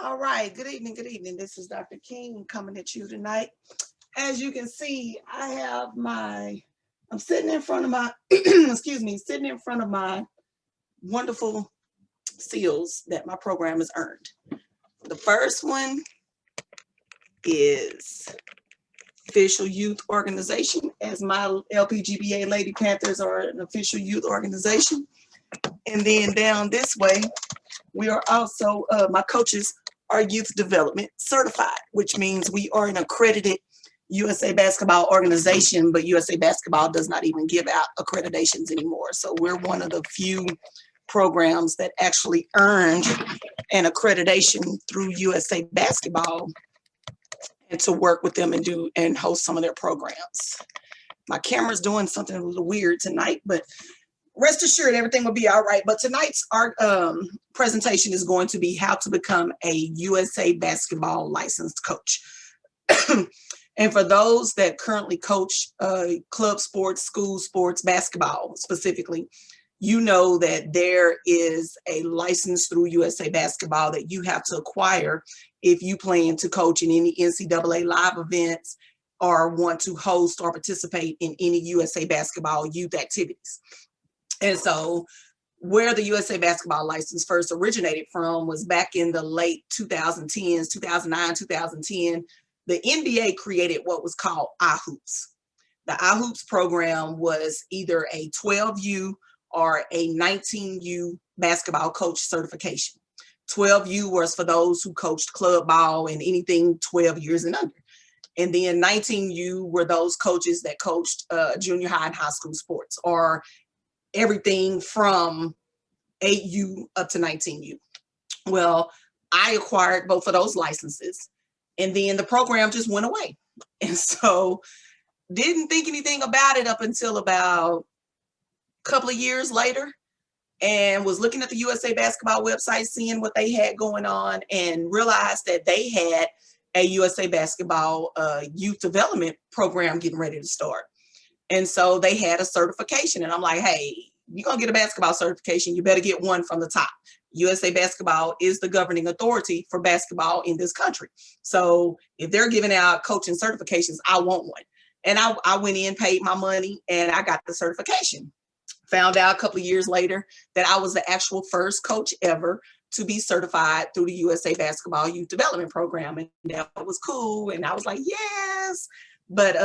All right, good evening, good evening. This is Dr. King coming at you tonight. As you can see, I'm sitting in front of my, excuse me, sitting in front of my wonderful seals that my program has earned. The first one is official youth organization, as my LPGBA Lady Panthers are an official youth organization. And then down this way, we are also, my coaches are youth development certified, which means we are an accredited USA Basketball organization, but USA Basketball does not even give out accreditations anymore. So we're one of the few programs that actually earned an accreditation through USA Basketball and to work with them and host some of their programs. My camera's doing something a little weird tonight, but rest assured everything will be all right. But tonight's our presentation is going to be how to become a USA Basketball licensed coach. And for those that currently coach club sports, school sports, basketball specifically, you know that there is a license through USA Basketball that you have to acquire if you plan to coach in any NCAA live events or want to host or participate in any USA Basketball youth activities. And so where the USA Basketball license first originated from was back in the late 2010s, 2009, 2010. The NBA created what was called iHoops. The iHoops program was either a 12U or a 19U basketball coach certification. 12U was for those who coached club ball and anything 12 years and under. And then 19U were those coaches that coached junior high and high school sports, or everything from 8U up to 19U. Well, I acquired both of those licenses, and then the program just went away. And so didn't think anything about it up until about a couple of years later, and was looking at the USA Basketball website, seeing what they had going on, and realized that they had a USA Basketball youth development program getting ready to start. And so they had a certification, and I'm like, hey, you're going to get a basketball certification, you better get one from the top. USA Basketball is the governing authority for basketball in this country. So if they're giving out coaching certifications, I want one. And I went in, paid my money, and I got the certification. Found out a couple of years later that I was the actual first coach ever to be certified through the USA Basketball Youth Development Program. And that was cool. And I was like, yes. But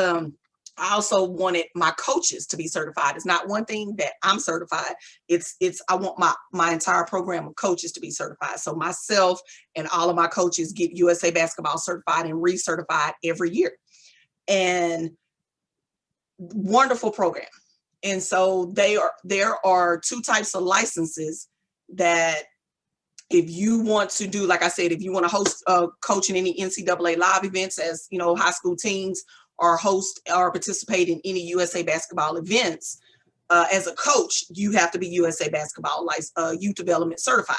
I also wanted my coaches to be certified. It's not one thing that I'm certified. It's I want my entire program of coaches to be certified. So myself and all of my coaches get USA Basketball certified and recertified every year. And wonderful program. And so there are two types of licenses that if you want to do, like I said, if you want to host coach in any NCAA live events as, you know, high school teams, or host or participate in any USA Basketball events, as a coach, you have to be USA Basketball youth development certified.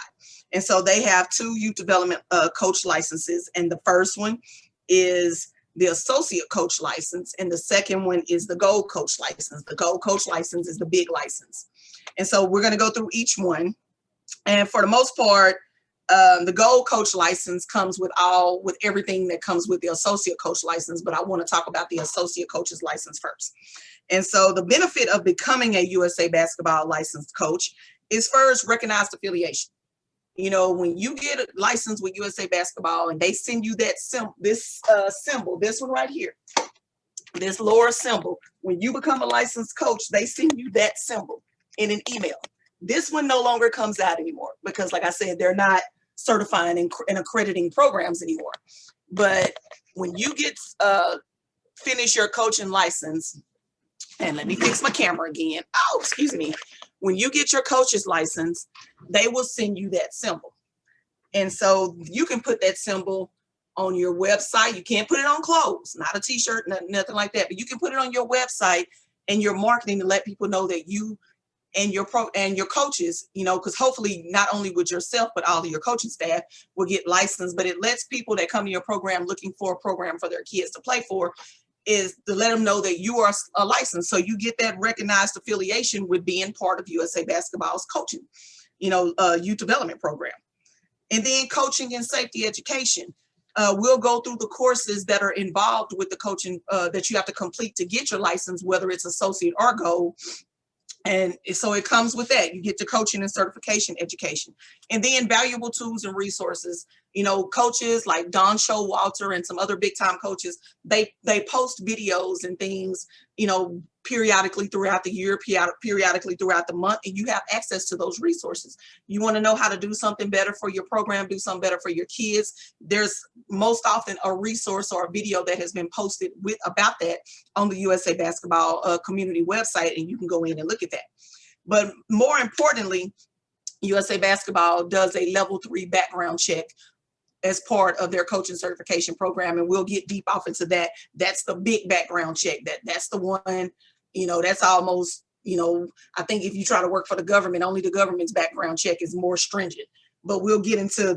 And so they have two youth development coach licenses. And the first one is the associate coach license, and the second one is the gold coach license. The gold coach license is the big license. And so we're going to go through each one. And for the most part, the gold coach license comes with everything that comes with the associate coach license, but I want to talk about the associate coach's license first. And so the benefit of becoming a USA Basketball licensed coach is first recognized affiliation. You know, when you get a license with USA Basketball and they send you that symbol, this one right here, this lower symbol, when you become a licensed coach, they send you that symbol in an email. This one no longer comes out anymore because, like I said, they're not certifying and accrediting programs anymore. But when you get finish your coaching license, and let me fix my camera again. Oh, excuse me. When you get your coach's license, they will send you that symbol. And so you can put that symbol on your website. You can't put it on clothes, not a t-shirt, nothing like that, but you can put it on your website and your marketing to let people know that you and your coaches, you know, because hopefully not only with yourself, but all of your coaching staff will get licensed, but it lets people that come to your program looking for a program for their kids to play for is to let them know that you are a license. So you get that recognized affiliation with being part of USA Basketball's coaching, you know, youth development program. And then coaching and safety education. We'll go through the courses that are involved with the coaching that you have to complete to get your license, whether it's associate or gold. And so it comes with that. You get the coaching and certification education, and then valuable tools and resources. You know, coaches like Don Showalter and some other big time coaches, they post videos and things, you know, periodically throughout the year, periodically throughout the month, and you have access to those resources. You want to know how to do something better for your program, do something better for your kids. There's most often a resource or a video that has been posted about that on the USA Basketball community website, and you can go in and look at that. But more importantly, USA Basketball does a level 3 background check as part of their coaching certification program, and we'll get deep off into that. That's the big background check. That's the one, you know, that's almost, you know, I think if you try to work for the government, only the government's background check is more stringent. But we'll get into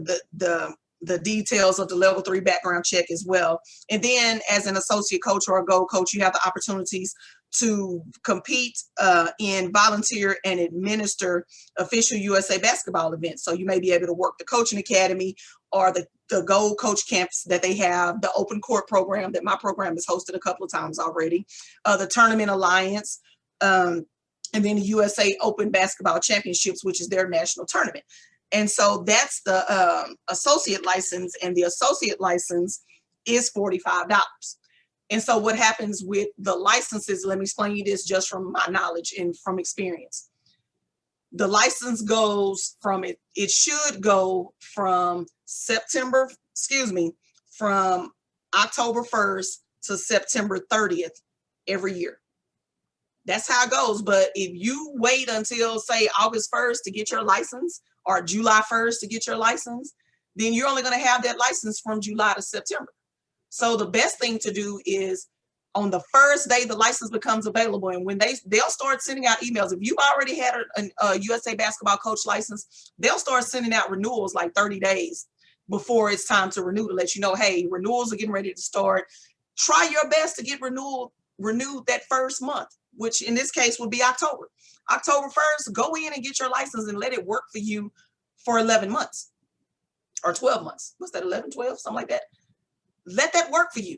the details of the level 3 background check as well. And then as an associate coach or a gold coach, you have the opportunities to compete in, volunteer, and administer official USA basketball events. So you may be able to work the coaching academy or the gold coach camps that they have, the open court program that my program has hosted a couple of times already, the tournament alliance, and then the USA Open Basketball Championships, which is their national tournament. And so that's the associate license, and the associate license is $45. And so what happens with the licenses, let me explain you this just from my knowledge and from experience. The license goes from, it should go from from October 1st to September 30th every year. That's how it goes. But if you wait until, say, August 1st to get your license, or July 1st to get your license, then you're only going to have that license from July to September. So the best thing to do is on the first day the license becomes available, and when they'll start sending out emails. If you've already had a USA basketball coach license, they'll start sending out renewals like 30 days before it's time to renew, to let you know, hey, renewals are getting ready to start. Try your best to get renewed that first month, which in this case would be October. October 1st, go in and get your license and let it work for you for 11 months or 12 months. What's that, 11, 12, something like that? Let that work for you.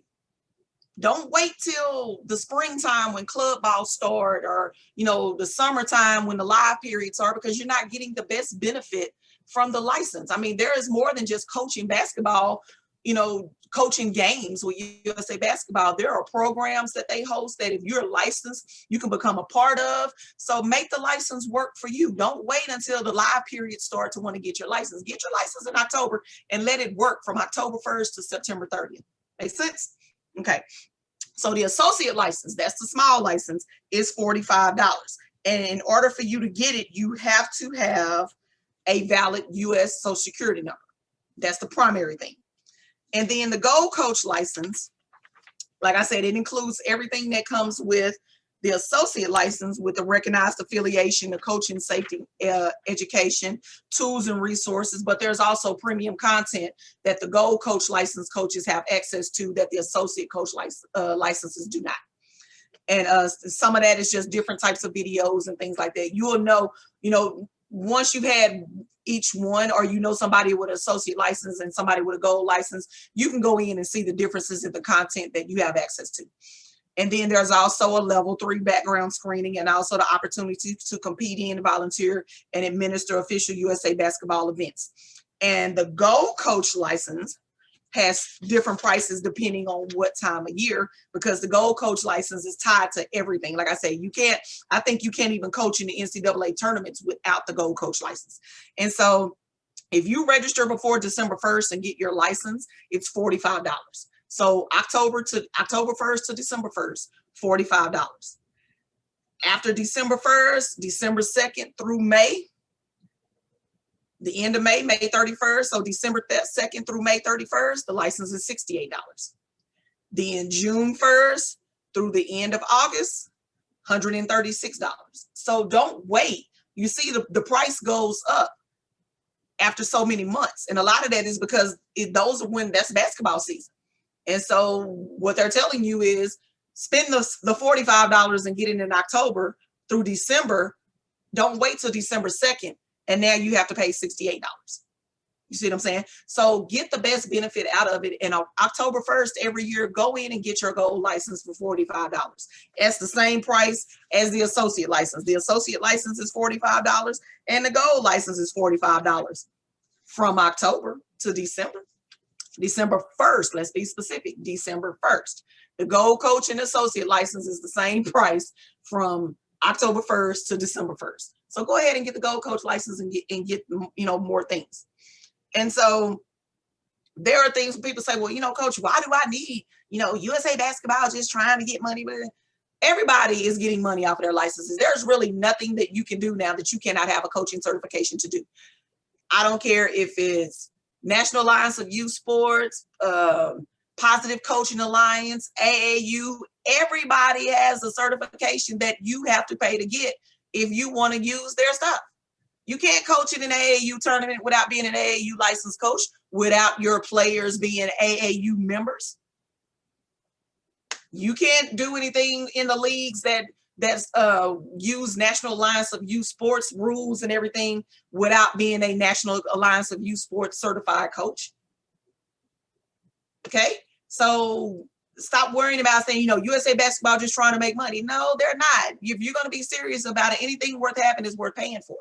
Don't wait till the springtime when club ball start, or, you know, the summertime when the live periods are, because you're not getting the best benefit from the license. I mean, there is more than just coaching basketball, you know, coaching games with USA Basketball. There are programs that they host that if you're licensed, you can become a part of. So make the license work for you. Don't wait until the live period starts to want to get your license. Get your license in October and let it work from October 1st to September 30th. Make sense? Okay. So the associate license, that's the small license, is $45. And in order for you to get it, you have to have a valid US Social Security number. That's the primary thing. And then the gold coach license, like I said, it includes everything that comes with the associate license, with the recognized affiliation, the coaching safety education, tools and resources. But there's also premium content that the gold coach license coaches have access to that the associate coach licenses do not. And some of that is just different types of videos and things like that. You will know, you know, once you've had each one, or you know somebody with an associate license and somebody with a gold license, you can go in and see the differences in the content that you have access to. And then there's also a level 3 background screening, and also the opportunity to compete in, volunteer, and administer official USA basketball events. And the gold coach license has different prices depending on what time of year, because the gold coach license is tied to everything. Like I say, I think you can't even coach in the NCAA tournaments without the gold coach license. And so if you register before December 1st and get your license, it's $45. So October 1st to December 1st, $45. After December 1st, December 2nd through May, the end of May, May 31st, so December 2nd through May 31st, the license is $68. Then June 1st through the end of August, $136. So don't wait. You see the price goes up after so many months. And a lot of that is because those are when that's basketball season. And so what they're telling you is spend the $45 and get it in October through December. Don't wait till December 2nd. And now you have to pay $68. You see what I'm saying? So get the best benefit out of it. And on October 1st, every year, go in and get your gold license for $45. That's the same price as the associate license. The associate license is $45 and the gold license is $45 from October to December. December 1st, let's be specific, December 1st. The gold coach and associate license is the same price from October 1st to December 1st. So go ahead and get the gold coach license and get more things. And so there are things people say, well, coach, why do I need, USA basketball just trying to get money? But everybody is getting money off of their licenses. There's really nothing that you can do now that you cannot have a coaching certification to do. I don't care if it's National Alliance of Youth Sports, Positive Coaching Alliance, AAU. Everybody has a certification that you have to pay to get if you want to use their stuff. You can't coach in an AAU tournament without being an AAU licensed coach, without your players being AAU members. You can't do anything in the leagues that's use National Alliance of Youth Sports rules and everything without being a National Alliance of Youth Sports certified coach. Okay, so stop worrying about saying, USA basketball just trying to make money. No, they're not. If you're going to be serious about it, anything worth having is worth paying for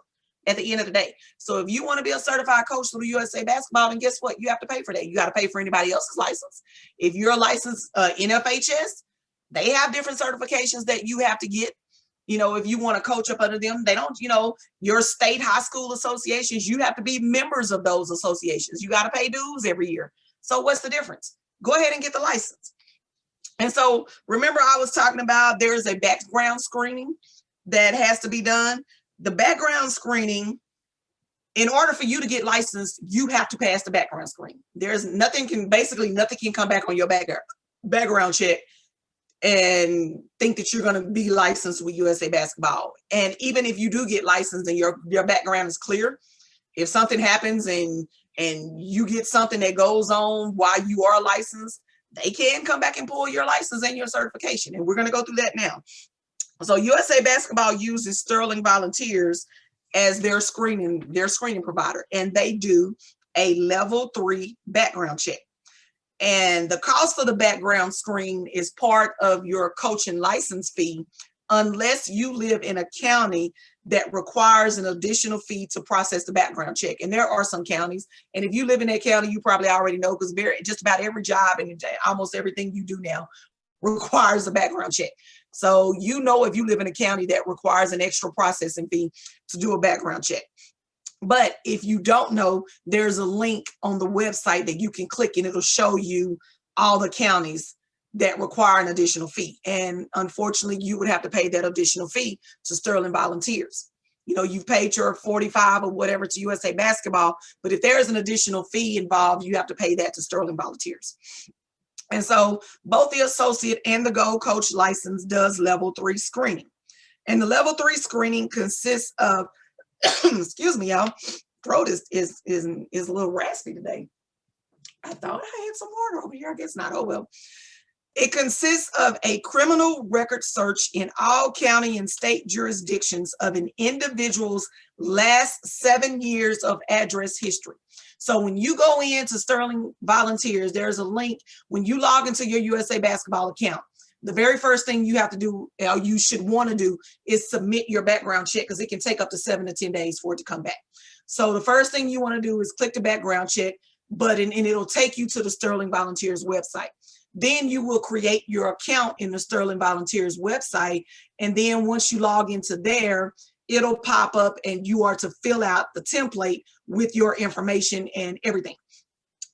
at the end of the day. So if you want to be a certified coach through USA basketball, then guess what? You have to pay for that. You got to pay for anybody else's license. If you're a licensed NFHS, they have different certifications that you have to get. If you want to coach up under them, they don't, your state high school associations, you have to be members of those associations. You got to pay dues every year. So what's the difference? Go ahead and get the license. And so remember, I was talking about there's a background screening that has to be done. The background screening, in order for you to get licensed, you have to pass the background screen. Nothing can come back on your background check and think that you're going to be licensed with USA basketball. And even if you do get licensed and your background is clear, if something happens and you get something that goes on while you are licensed, they can come back and pull your license and your certification. And we're going to go through that now. So USA basketball uses Sterling Volunteers as their screening provider, and they do a level 3 background check. And the cost of the background screen is part of your coaching license fee, unless you live in a county that requires an additional fee to process the background check. And there are some counties, and if you live in that county, you probably already know, because just about every job and almost everything you do now requires a background check. So if you live in a county that requires an extra processing fee to do a background check. But if you don't know, there's a link on the website that you can click and it'll show you all the counties that require an additional fee. And unfortunately, you would have to pay that additional fee to Sterling Volunteers. You've paid your $45 or whatever to USA basketball, but if there's an additional fee involved, you have to pay that to Sterling Volunteers. And so both the associate and the gold coach license does level 3 screening. And the level 3 screening consists of, excuse me, y'all, throat is a little raspy today. I thought I had some water over here. I guess not. Oh, well. It consists of a criminal record search in all county and state jurisdictions of an individual's last 7 years of address history. So when you go into Sterling Volunteers, there's a link. When you log into your USA basketball account, the very first thing you have to do, or you should want to do, is submit your background check, because it can take up to 7 to 10 days for it to come back. So the first thing you want to do is click the background check button, and it'll take you to the Sterling Volunteers website. Then you will create your account in the Sterling Volunteers website. And then once you log into there, it'll pop up and you are to fill out the template with your information and everything.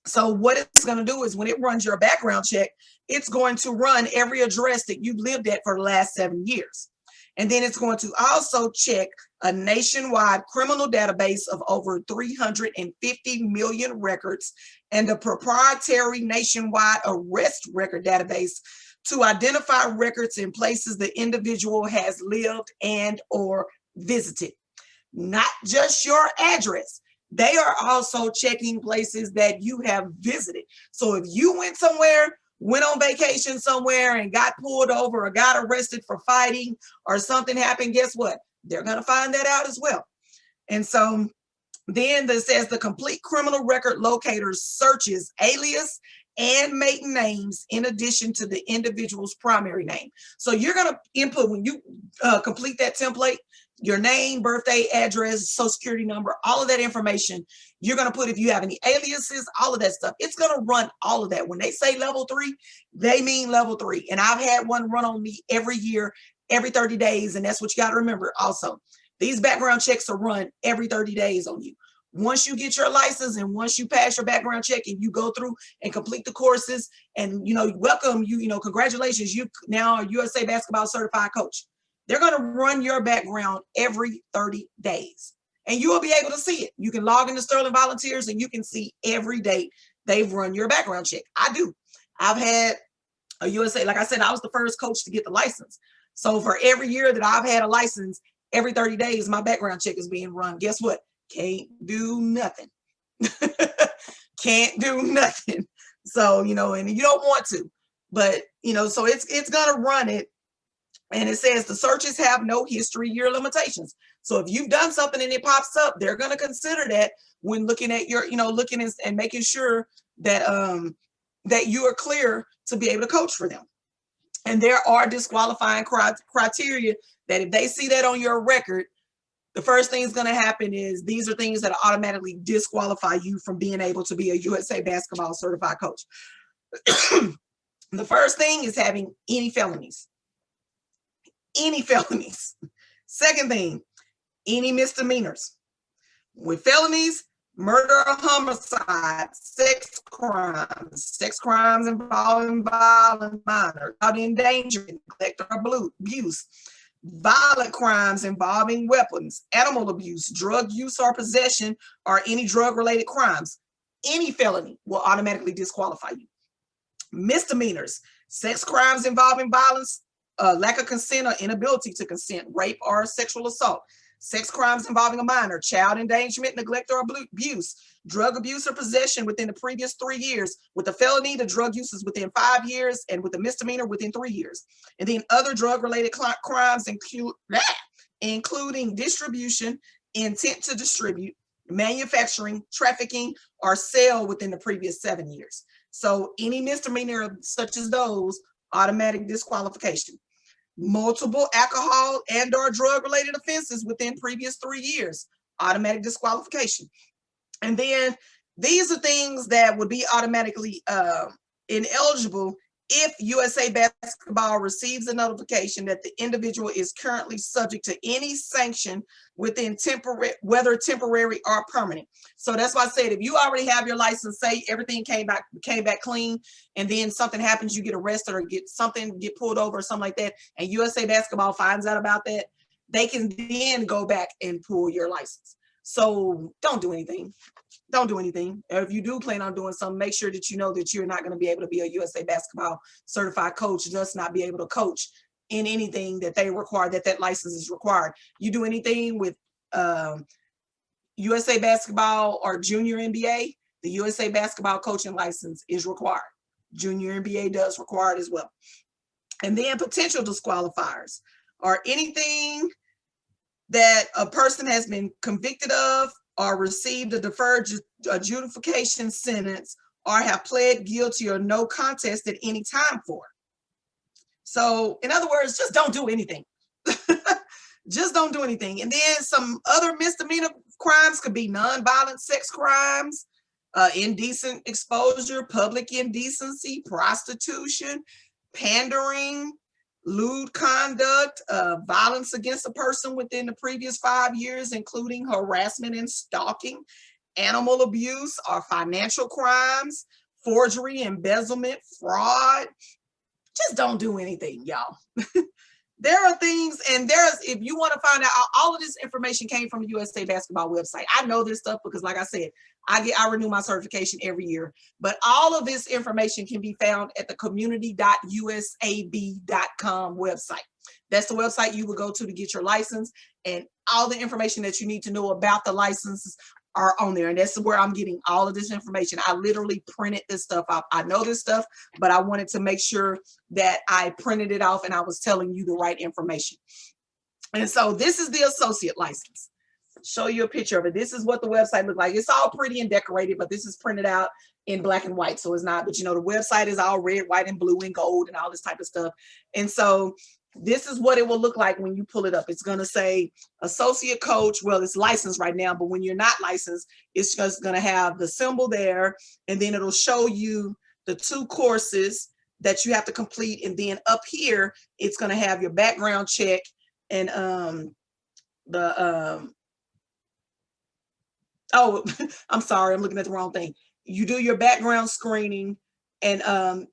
So what it's going to do is when it runs your background check, it's going to run every address that you've lived at for the last 7 years. And then it's going to also check a nationwide criminal database of over 350 million records and a proprietary nationwide arrest record database to identify records in places the individual has lived and or visited. Not just your address. They are also checking places that you have visited. So if you went somewhere, went on vacation somewhere and got pulled over or got arrested for fighting or something happened, guess what? They're going to find that out as well. And so Then that says the complete criminal record locator searches alias and maiden names in addition to the individual's primary name. So you're going to input, when you complete that template, your name, birthday, address, social security number, all of that information. You're going to put, if you have any aliases, all of that stuff. It's going to run all of that. When they say level 3, they mean level 3. And I've had one run on me every year, every 30 days. And that's what you got to remember also. These background checks are run every 30 days on you. Once you get your license and once you pass your background check and you go through and complete the courses and, welcome you, congratulations, you now are USA basketball certified coach. They're going to run your background every 30 days and you will be able to see it. You can log into Sterling Volunteers and you can see every day they've run your background check. I do. I've had a USA, like I said, I was the first coach to get the license. So for every year that I've had a license, every 30 days, my background check is being run. Guess what? Can't do nothing. Can't do nothing. So, and you don't want to, but, so it's going to run it. And it says the searches have no history year limitations. So if you've done something and it pops up, they're going to consider that when looking at your, looking and making sure that, that you are clear to be able to coach for them. And there are disqualifying criteria that if they see that on your record, the first thing that's going to happen is these are things that automatically disqualify you from being able to be a USA basketball certified coach. The first thing is having any felonies. Any felonies. Second thing, any misdemeanors. With felonies, murder or homicide, sex crimes involving violent minor, child endangerment, neglect or abuse, violent crimes involving weapons, animal abuse, drug use or possession, or any drug-related crimes. Any felony will automatically disqualify you. Misdemeanors, sex crimes involving violence, lack of consent or inability to consent, rape or sexual assault, sex crimes involving a minor, child endangerment, neglect or abuse, drug abuse or possession within the previous 3 years. With a felony, the drug use is within 5 years, and with a misdemeanor within 3 years. And then other drug-related crimes including distribution, intent to distribute, manufacturing, trafficking, or sale within the previous 7 years. So any misdemeanor such as those, automatic disqualification. Multiple alcohol and or drug-related offenses within previous 3 years, automatic disqualification. And then these are things that would be automatically ineligible if USA Basketball receives a notification that the individual is currently subject to any sanction within whether temporary or permanent. So that's why I said, if you already have your license, say everything came back clean, and then something happens, you get arrested or get pulled over or something like that, and USA Basketball finds out about that, they can then go back and pull your license. So don't do anything. Don't do anything. Or if you do plan on doing something, make sure that you know that you're not going to be able to be a USA Basketball certified coach, thus not be able to coach in anything that they require, that license is required. You do anything with USA Basketball or Junior NBA, the USA Basketball coaching license is required. Junior NBA does require it as well. And then potential disqualifiers are anything that a person has been convicted of or received a deferred adjudication sentence or have pled guilty or no contest at any time for. So in other words, just don't do anything. Just don't do anything. And then some other misdemeanor crimes could be nonviolent sex crimes, indecent exposure, public indecency, prostitution, pandering, lewd conduct, violence against a person within the previous 5 years, including harassment and stalking, animal abuse or financial crimes, forgery, embezzlement, fraud. Just don't do anything, y'all. There are things, and if you want to find out, all of this information came from the USA Basketball website. I know this stuff because, like I said, I renew my certification every year. But all of this information can be found at the community.usab.com website. That's the website you would go to get your license, and all the information that you need to know about the licenses are on there. And that's where I'm getting all of this information. I literally printed this stuff out. I know this stuff, but I wanted to make sure that I printed it off and I was telling you the right information. And so this is the associate license. show you a picture of it. This is what the website looked like. It's all pretty and decorated, but this is printed out in black and white. So it's not, but you know, the website is all red, white, and blue and gold and all this type of stuff. And so this is what it will look like when you pull it up. It's going to say associate coach. Well, it's licensed right now, but when you're not licensed, it's just going to have the symbol there. And then it'll show you the 2 courses that you have to complete. And then up here, it's going to have your background check and oh, I'm sorry, I'm looking at the wrong thing. You do your background screening and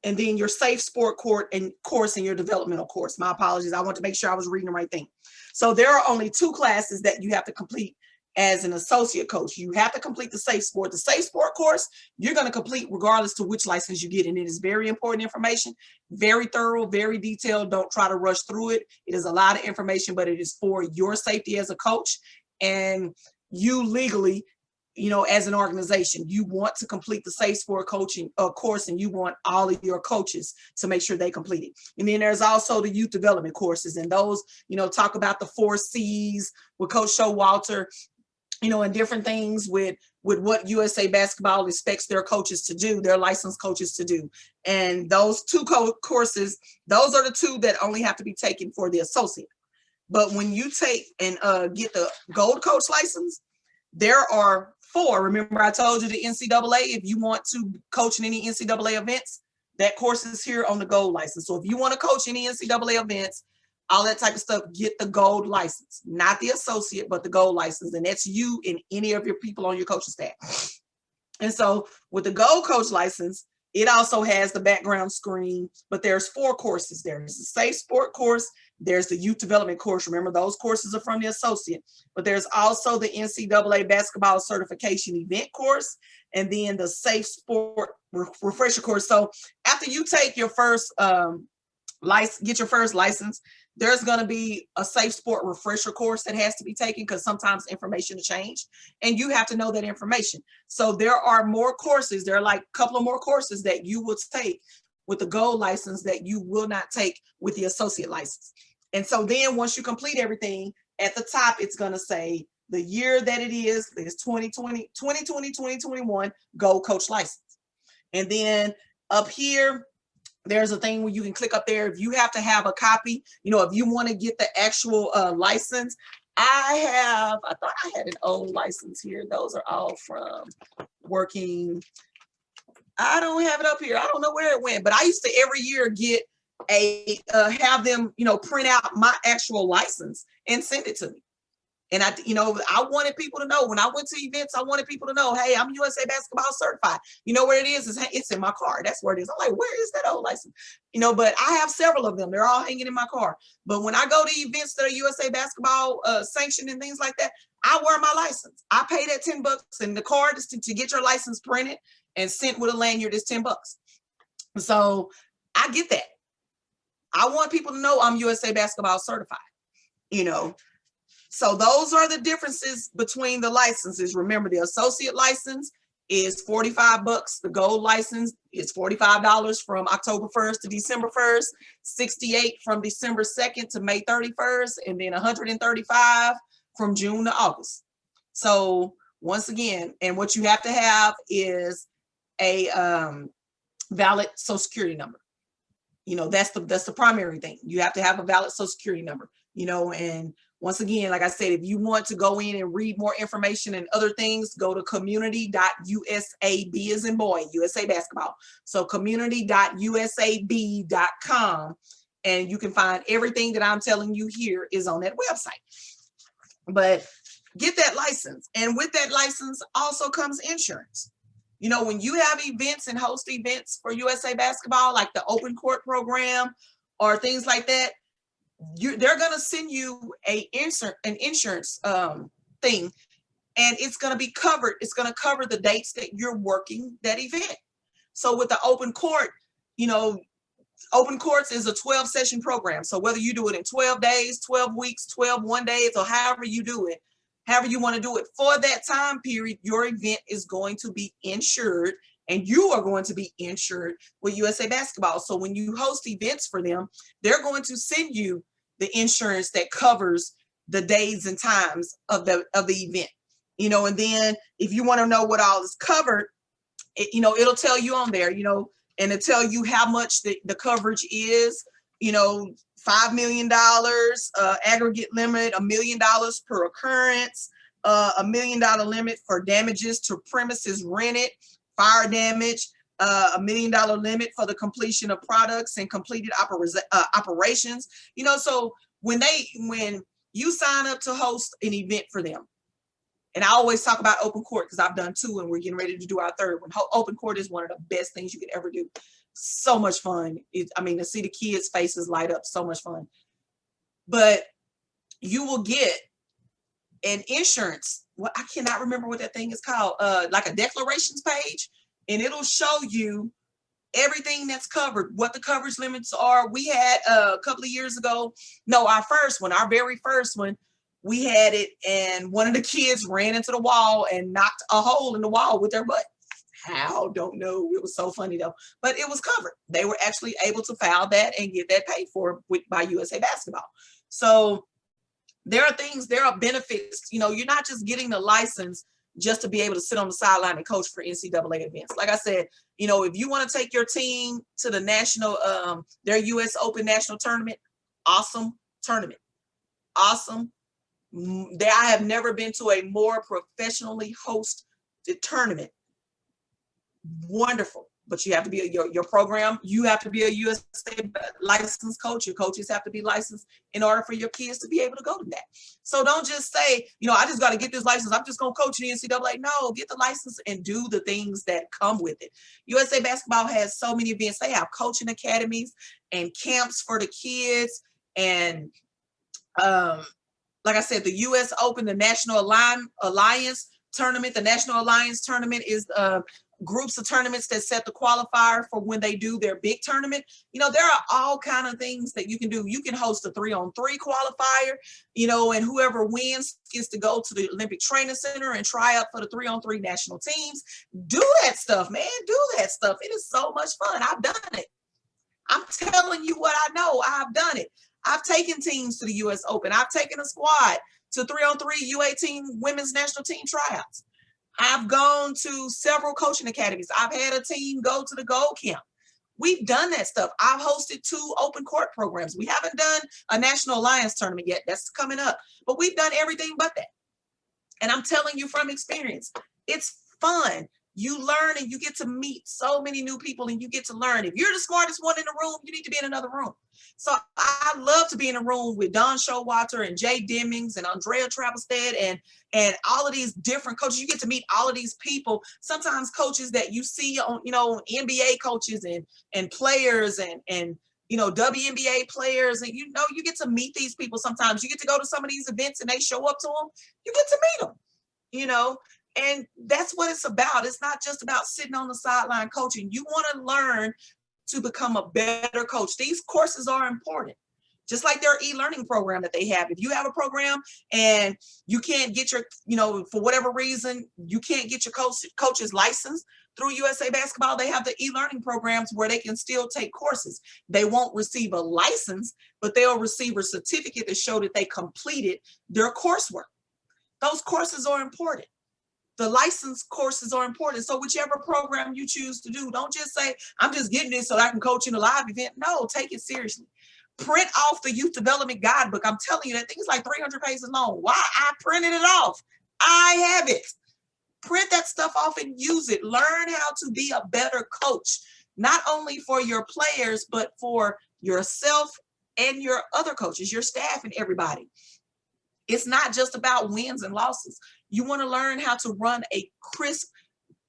then your safe sport course and your developmental course. My apologies. I want to make sure I was reading the right thing. So there are only 2 classes that you have to complete as an associate coach. You have to complete the safe sport. The safe sport course, you're going to complete regardless to which license you get. And it is very important information, very thorough, very detailed. Don't try to rush through it. It is a lot of information, but it is for your safety as a coach and you legally, you know, as an organization, you want to complete the safe sport coaching course, and you want all of your coaches to make sure they complete it. And then there's also the youth development courses, and those, you know, talk about the 4 C's with Coach Showalter, you know, and different things with what USA Basketball expects their coaches to do, their licensed coaches to do. And those 2 courses, those are the 2 that only have to be taken for the associate. But when you take and get the gold coach license, there are 4. Remember, I told you the NCAA, if you want to coach in any NCAA events, that course is here on the gold license. So if you want to coach any NCAA events, all that type of stuff, get the gold license, not the associate, but the gold license. And that's you and any of your people on your coaching staff. And so with the gold coach license, it also has the background screen, but there's 4 courses. There's the safe sport course. There's the youth development course. Remember, those courses are from the associate, but there's also the NCAA basketball certification event course, and then the safe sport refresher course. So after you take your first get your first license, there's going to be a safe sport refresher course that has to be taken because sometimes information will change and you have to know that information. So there are more courses. There are like a couple of more courses that you will take with the gold license that you will not take with the associate license. And so then once you complete everything, at the top, it's going to say the year that it is 2020-2021 gold coach license. And then up here, there's a thing where you can click up there. If you have to have a copy, you know, if you want to get the actual license, I thought I had an old license here. Those are all from working. I don't have it up here. I don't know where it went, but I used to every year get have them, you know, print out my actual license and send it to me. And I wanted people to know when I went to events, I wanted people to know, hey, I'm USA Basketball certified. You know where it is? It's in my car. That's where it is. I'm like, where is that old license? You know, but I have several of them. They're all hanging in my car. But when I go to events that are USA Basketball sanctioned and things like that, I wear my license. I pay that $10, and the card is to get your license printed and sent with a lanyard is $10. So I get that. I want people to know I'm USA Basketball certified, you know. So those are the differences between the licenses. Remember, the associate license is $45. The gold license is $45 from October 1st to December 1st, $68 from December 2nd to May 31st, and then $135 from June to August. So once again, and what you have to have is a valid Social Security number. You know, that's the primary thing. You have to have a valid Social Security number, you know, and once again, like I said, if you want to go in and read more information and other things, go to community.usab as in boy, USA Basketball. So community.usab.com, and you can find everything that I'm telling you here is on that website. But get that license. And with that license also comes insurance. You know, when you have events and host events for USA Basketball, like the open court program or things like that, they're going to send you an insurance thing, and it's going to be covered. It's going to cover the dates that you're working that event. So with the open court, you know, open courts is a 12-session program. So whether you do it in 12 days, 12 weeks, 12 one days, or however you do it, however you want to do it, for that time period, your event is going to be insured, and you are going to be insured with USA Basketball. So when you host events for them, they're going to send you the insurance that covers the days and times of the event, you know. And then if you want to know what all is covered, you know, it'll tell you on there, you know, and it'll tell you how much the coverage is, you know, $5 million aggregate limit, $1 million per occurrence, $1 million limit for damages to premises rented, fire damage, $1 million limit for the completion of products and completed operations. You know, so when you sign up to host an event for them, and I always talk about open court because I've done 2 and we're getting ready to do our 3rd one. Open court is one of the best things you could ever do. So much fun. I mean, to see the kids' faces light up, so much fun. But you will get an insurance. Well, I cannot remember what that thing is called. Like a declarations page, and it'll show you everything that's covered, what the coverage limits are. We had a couple of years ago, no, our very first one, we had it, and one of the kids ran into the wall and knocked a hole in the wall with their butt. How? Don't know. It was so funny though, but it was covered. They were actually able to file that and get that paid for by USA Basketball. So there are benefits. You know, you're not just getting the license just to be able to sit on the sideline and coach for NCAA events. Like I said, you know, if you want to take your team to the national, their US Open national tournament, awesome tournament, awesome. I have never been to a more professionally hosted tournament. Wonderful. But you have to be your program. You have to be a USA licensed coach. Your coaches have to be licensed in order for your kids to be able to go to that. So don't just say, you know, I just got to get this license. I'm just going to coach in the NCAA. No, get the license and do the things that come with it. USA Basketball has so many events. They have coaching academies and camps for the kids. And like I said, the US Open, the National Alliance tournament, the National Alliance tournament is groups of tournaments that set the qualifier for when they do their big tournament. You know, there are all kind of things that you can do. You can host a 3-on-3 qualifier, you know, and whoever wins gets to go to the Olympic Training Center and try out for the 3-on-3 national teams. Do that stuff, man. Do that stuff. It is so much fun. I've done it. I'm telling you what I know. I've done it. I've taken teams to the US Open. I've taken a squad to 3-on-3 U18 women's national team tryouts. I've gone to several coaching academies. I've had a team go to the Gold Camp. We've done that stuff. I've hosted 2 open court programs. We haven't done a National Alliance tournament yet. That's coming up. But we've done everything but that. And I'm telling you from experience, it's fun. You learn and you get to meet so many new people and you get to learn. If you're the smartest one in the room, you need to be in another room. So I love to be in a room with Don Showalter and Jay Demings and Andrea Travelstead and all of these different coaches. You get to meet all of these people, sometimes coaches that you see on, you know, NBA coaches and players and you know, WNBA players. And, you know, you get to meet these people sometimes. You get to go to some of these events and they show up to them. You get to meet them, you know. And that's what it's about. It's not just about sitting on the sideline coaching. You want to learn to become a better coach. These courses are important. Just like their e-learning program that they have. If you have a program and you can't get your, you know, for whatever reason, you can't get your coach's license through USA Basketball, they have the e-learning programs where they can still take courses. They won't receive a license, but they'll receive a certificate to show that they completed their coursework. Those courses are important. The license courses are important. So whichever program you choose to do, don't just say, I'm just getting this so I can coach in a live event. No, take it seriously. Print off the youth development guidebook. I'm telling you, that thing is like 300 pages long. Why? I printed it off. I have it. Print that stuff off and use it. Learn how to be a better coach, not only for your players, but for yourself and your other coaches, your staff and everybody. It's not just about wins and losses. You want to learn how to run a crisp,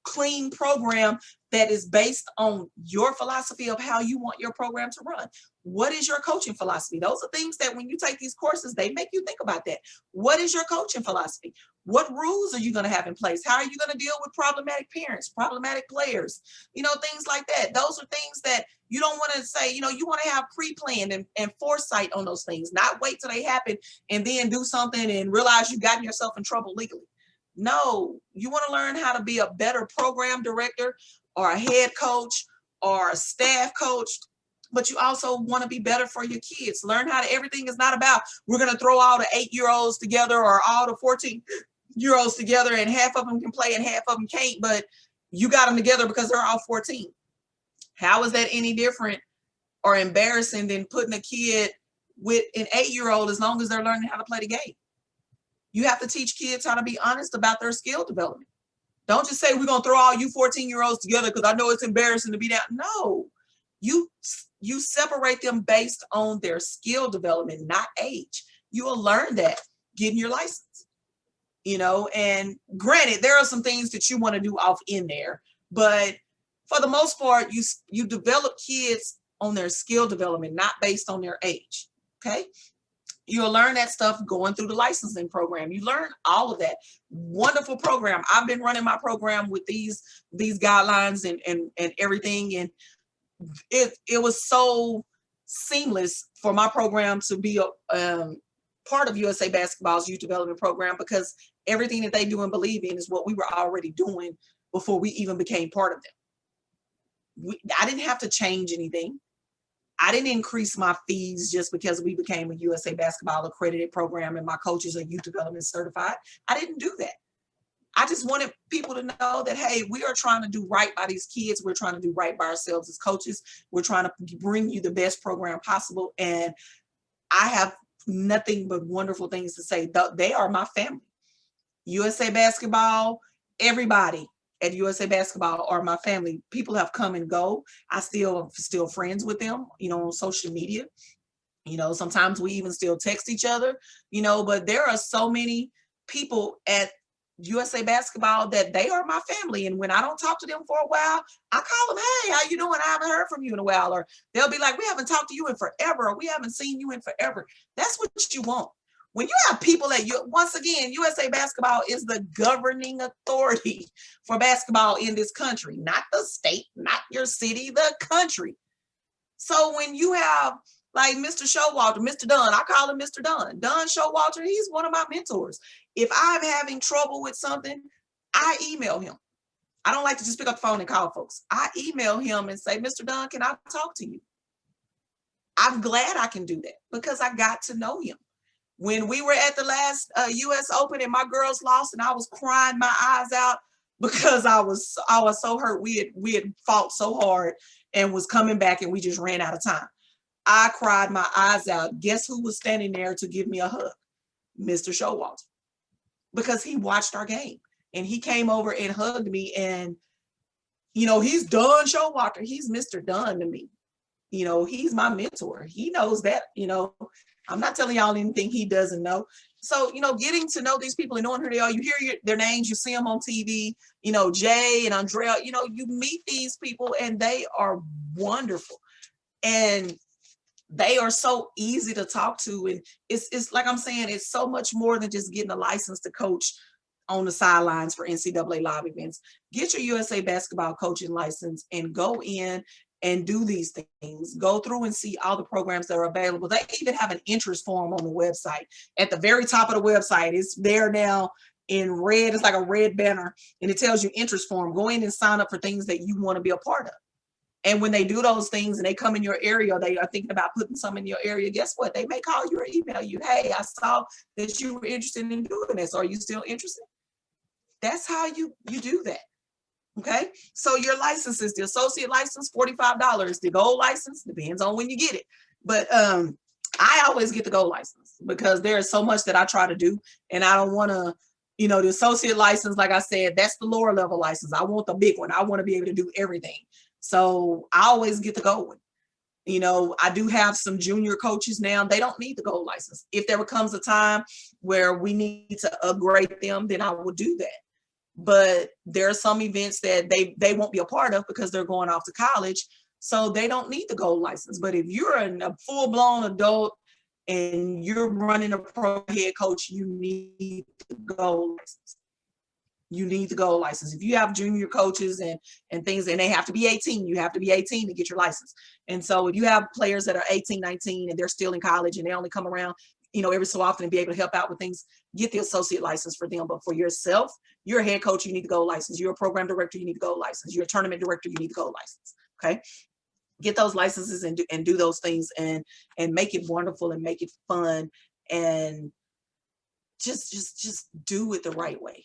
clean program that is based on your philosophy of how you want your program to run. What is your coaching philosophy? Those are things that when you take these courses, they make you think about that. What is your coaching philosophy? What rules are you going to have in place? How are you going to deal with problematic parents, problematic players, you know, things like that. Those are things that you don't want to say, you know, you want to have pre-planned and foresight on those things, not wait till they happen and then do something and realize you've gotten yourself in trouble legally. No, you want to learn how to be a better program director or a head coach or a staff coach. but you also want to be better for your kids. Learn how to, everything is not about, we're going to throw all the 8-year-olds together or all the 14-year-olds together and half of them can play and half of them can't, but you got them together because they're all 14. How is that any different or embarrassing than putting a kid with an 8-year-old as long as they're learning how to play the game? You have to teach kids how to be honest about their skill development. Don't just say, we're going to throw all you 14-year-olds together because I know it's embarrassing to be down. No, you separate them based on their skill development, not age. You will learn that getting your license, you know, and granted, there are some things that you want to do off in there, but for the most part, you develop kids on their skill development, not based on their age. Okay. You'll learn that stuff going through the licensing program. You learn all of that. Wonderful program. I've been running my program with these guidelines and everything. And it was so seamless for my program to be a part of USA Basketball's youth development program, because everything that they do and believe in is what we were already doing before we even became part of them. I didn't have to change anything. I didn't increase my fees just because we became a USA Basketball accredited program and my coaches are youth development certified. I didn't do that. I just wanted people to know that, hey, we are trying to do right by these kids. We're trying to do right by ourselves as coaches. We're trying to bring you the best program possible. And I have nothing but wonderful things to say. They are my family. USA Basketball, everybody at USA Basketball are my family. People have come and go. I still friends with them, you know, on social media. You know, sometimes we even still text each other, you know, but there are so many people at USA Basketball that they are my family. And when I don't talk to them for a while, I call them, hey, how you doing? I haven't heard from you in a while. Or they'll be like, we haven't talked to you in forever, or we haven't seen you in forever. That's what you want. When you have people that once again, USA Basketball is the governing authority for basketball in this country, not the state, not your city, the country. So when you have like Mr. Showalter, Mr. Dunn, I call him Mr. Dunn. Dunn Showalter, he's one of my mentors. If I'm having trouble with something, I email him. I don't like to just pick up the phone and call folks. I email him and say, Mr. Dunn, can I talk to you? I'm glad I can do that because I got to know him. When we were at the last US Open and my girls lost and I was crying my eyes out because I was so hurt. We had fought so hard and was coming back and we just ran out of time. I cried my eyes out. Guess who was standing there to give me a hug? Mr. Showalter. Because he watched our game and he came over and hugged me. And, you know, he's Dunn Showalter. He's Mr. Dunn to me. You know, he's my mentor. He knows that, you know, I'm not telling y'all anything he doesn't know. So, you know, getting to know these people and knowing who they are, you hear their names, you see them on TV, you know, Jay and Andrea, you know, you meet these people and they are wonderful. And they are so easy to talk to. And it's like I'm saying, it's so much more than just getting a license to coach on the sidelines for NCAA live events. Get your USA Basketball coaching license and go in and do these things. Go through and see all the programs that are available. They even have an interest form on the website. At the very top of the website, it's there now in red. It's like a red banner and it tells you interest form. Go in and sign up for things that you want to be a part of. And when they do those things and they come in your area, they are thinking about putting some in your area, guess what? They may call you or email you, hey, I saw that you were interested in doing this. Are you still interested? That's how you do that. Okay, so your licenses, the associate license, $45. The gold license depends on when you get it. But I always get the gold license because there's so much that I try to do. And I don't want to, you know, the associate license, like I said, that's the lower level license. I want the big one. I want to be able to do everything. So I always get the gold one. You know, I do have some junior coaches now. They don't need the gold license. If there comes a time where we need to upgrade them, then I will do that. But there are some events that they won't be a part of because they're going off to college. So they don't need the gold license. But if you're a full-blown adult and you're running a pro head coach, you need the gold license. You need the gold license. If you have junior coaches and things, and they have to be 18, you have to be 18 to get your license. And so if you have players that are 18, 19, and they're still in college and they only come around, you know, every so often and be able to help out with things, get the associate license for them. But for yourself, you're a head coach, you need the gold license. You're a program director, you need the gold license. You're a tournament director, you need the gold license. Okay. get those licenses and do those things and make it wonderful and make it fun, and just do it the right way.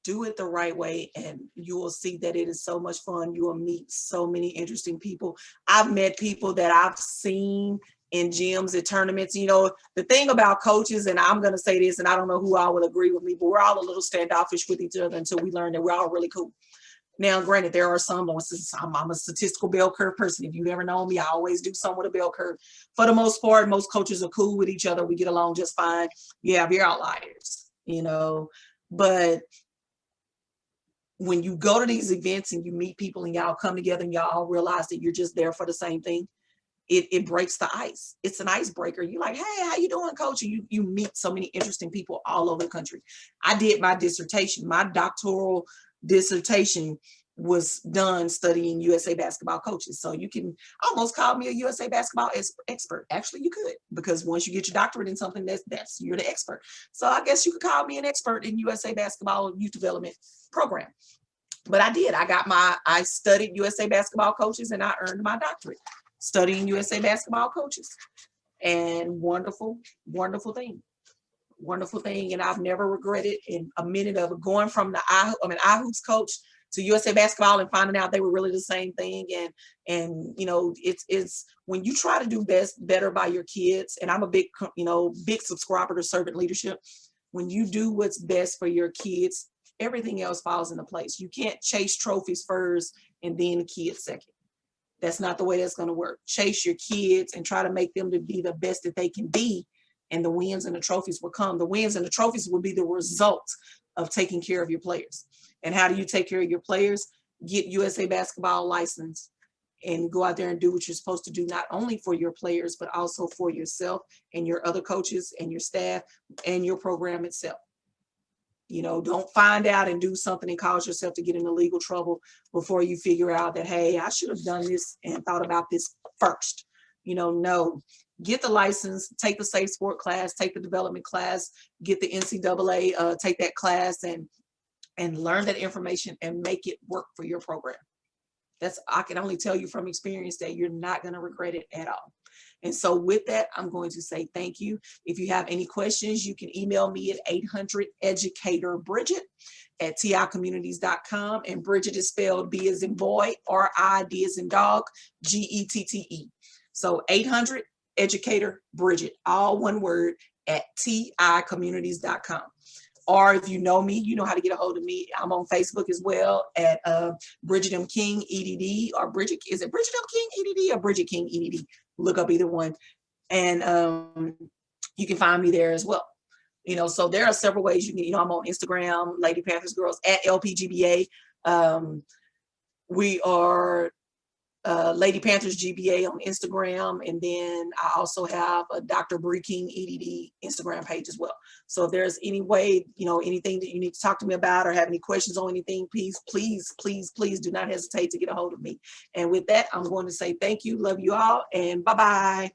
Do it the right way, and you will see that it is so much fun. You will meet so many interesting people. I've met people that I've seen in gyms at tournaments. You know, the thing about coaches, and I'm going to say this, and I don't know who all will agree with me, but we're all a little standoffish with each other until we learn that we're all really cool. Now, granted, there are some, I'm a statistical bell curve person. If you've ever known me, I always do something with a bell curve. For the most part, most coaches are cool with each other. We get along just fine. Yeah, we're outliers, you know, but when you go to these events and you meet people and y'all come together and y'all all realize that you're just there for the same thing, it breaks the ice. It's an icebreaker. You're like, hey, how you doing, coach? And you meet so many interesting people all over the country. I did my dissertation. My doctoral dissertation was done studying USA basketball coaches. So you can almost call me a USA basketball expert. Actually, you could, because once you get your doctorate in something, that's you're the expert. So I guess you could call me an expert in USA basketball youth development program. But I did. I studied USA basketball coaches and I earned my doctorate studying USA basketball coaches. And wonderful, wonderful thing. Wonderful thing. And I've never regretted in a minute of it, going from the iHoops coach to USA basketball and finding out they were really the same thing. And you know, it's when you try to do better by your kids, and I'm a big subscriber to servant leadership. When you do what's best for your kids, everything else falls into place. You can't chase trophies first and then the kids second. That's not the way that's going to work. Chase your kids and try to make them to be the best that they can be, and the wins and the trophies will come. The wins and the trophies will be the result of taking care of your players. And how do you take care of your players? Get USA basketball license and go out there and do what you're supposed to do, not only for your players, but also for yourself and your other coaches and your staff and your program itself. You know, don't find out and do something and cause yourself to get into legal trouble before you figure out that, hey, I should have done this and thought about this first. You know, no, get the license, take the safe sport class, take the development class, get the NCAA, take that class and learn that information and make it work for your program. I can only tell you from experience that you're not going to regret it at all. And so with that, I'm going to say thank you. If you have any questions, you can email me at 800-EDUCATOR-BRIDGET@TICommunities.com. And Bridget is spelled B as in boy, R-I-D as in dog, G-E-T-T-E. So 800-EDUCATOR-BRIDGET, all one word, at TICommunities.com. Or if you know me, you know how to get a hold of me. I'm on Facebook as well at Bridget M. King EDD, or Bridget, is it Bridget M. King EDD or Bridget King EDD? Look up either one. And you can find me there as well. You know, so there are several ways you can, you know, I'm on Instagram, Lady Panthers Girls at LPGBA. We are Lady Panthers GBA on Instagram, and then I also have a Dr. Bree King EDD Instagram page as well. So if there's any way, you know, anything that you need to talk to me about or have any questions on anything, please do not hesitate to get a hold of me. And with that, I'm going to say thank you, love you all, and bye-bye.